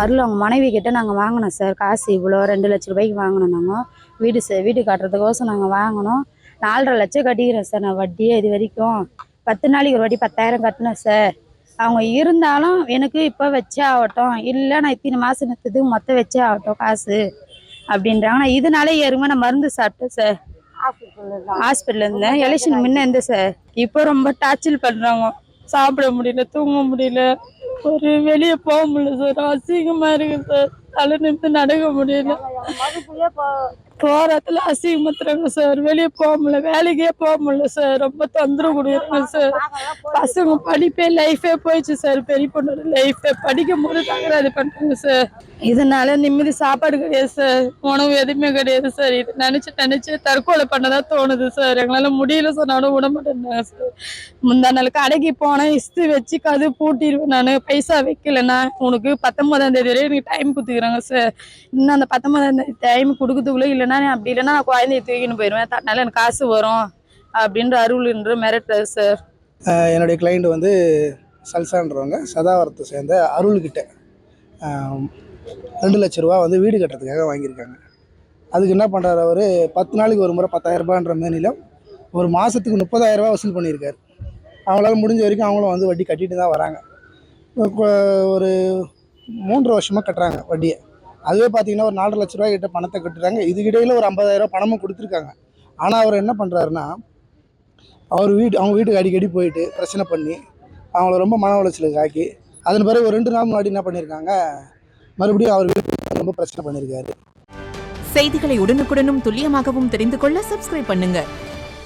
அருள் அவங்க மனைவி கிட்ட நாங்கள் வாங்கினோம் சார். காசு இவ்வளோ 2 லட்ச ரூபாய்க்கு வாங்கினோம். நாங்கள் வீடு காட்டுறதுக்கோசம் நாங்கள் வாங்கினோம். 4,5 லட்சம் கட்டிக்கிறேன் சார். நான் வட்டியே இது வரைக்கும் 10 நாளைக்கு ஒரு வாட்டி 10,000 கட்டினேன் சார். அவங்க இருந்தாலும் எனக்கு இப்போ வச்சே ஆகட்டும், இல்லை நான் இத்தனை மாதம் நிறுத்ததுக்கு மொத்தம் வச்சே ஆகட்டும் காசு அப்படின்றாங்க. நான் இதனாலே ஏறுமே நான் மருந்து சாப்பிட்டேன் சார். ஹாஸ்பிட்டல் இருந்தேன். எலெக்ஷன் முன்ன இருந்தேன் சார். இப்போ ரொம்ப டார்ச்சர் பண்ணுறாங்க. சாப்பிட முடியல, தூங்க முடியல, ஒரு வெளியே போக முடியல சார். அசிங்கமா இருக்கு சார். தலை நிமிர்ந்து நடக்க முடியல. போறதுல அசிங்கமாத்துறாங்க சார். வெளியே போக முடியல, வேலைக்கே போக முடியல சார். ரொம்ப தொந்தரவு கொடுக்குறாங்க சார். பசங்க படிப்பே லைஃபே போயிடுச்சு சார். பெரிய பொண்ணோட லைஃபே படிக்கும் போது தகராறு பண்றாங்க சார். இதனால நிம்மதி சாப்பாடு கிடையாது சார். உணவு எதுவுமே கிடையாது சார். இது நினைச்சு தற்கொலை பண்ணதான் தோணுது சார். எங்களால முடியல சொன்னாலும் விட மாட்டேன் சார். முந்தா நாள் கடைக்கு போனேன், இஸ்து வச்சு கது பூட்டிடுவேன். நான் பைசா வைக்கலன்னா உனக்கு 19ஆம் தேதி வரையும் எனக்கு டைம் கொடுத்துக்கிறாங்க சார். இன்னும் அந்த 19ஆம் தேதி டைம் கொடுக்கறதுக்குள்ள இல்லைன்னா அப்படி இல்லைன்னா நான் குழந்தைய தூக்கின்னு போயிடுவேன். அதனால எனக்கு காசு வரும் அப்படின்ற அருள்ன்ற மிரட்டுறாரு சார். என்னுடைய கிளைண்ட் வந்து சல்சான்றவங்க சதாவரத்தை சேர்ந்த அருள்கிட்ட 2 லட்ச ரூபா வந்து வீடு கட்டுறதுக்காக வாங்கியிருக்காங்க. அதுக்கு என்ன பண்ணுறாரு, அவர் 10 நாளைக்கு ஒரு முறை 10,000 ரூபான்ற மேனிலும் ஒரு மாதத்துக்கு 30,000 ரூபா வசூல் பண்ணியிருக்காரு. அவங்களால முடிஞ்ச வரைக்கும் அவங்களும் வந்து வட்டி கட்டிட்டு தான் வராங்க. ஒரு 3 வருஷமாக கட்டுறாங்க வட்டியை. அதுவே பார்த்தீங்கன்னா ஒரு 4 லட்ச ரூபாய் கிட்ட பணத்தை கட்டுறாங்க. இதுக்கிடையில் ஒரு 50,000 ரூபா பணமும் கொடுத்துருக்காங்க. ஆனால் அவர் என்ன பண்ணுறாருன்னா, அவங்க வீட்டுக்கு அடிக்கடி போயிட்டு பிரச்சனை பண்ணி அவங்கள ரொம்ப மன உளைச்சலுக்கு ஆக்கி, அதன் பிறகு ஒரு 2 நாள் முன்னாடி என்ன பண்ணியிருக்காங்க, மறுபடியும் அவர் வீட்டுக்கு ரொம்ப பிரச்சனை பண்ணியிருக்காரு. செய்திகளை உடனுக்குடனும் துல்லியமாகவும் தெரிந்து கொள்ள சப்ஸ்கிரைப் பண்ணுங்க.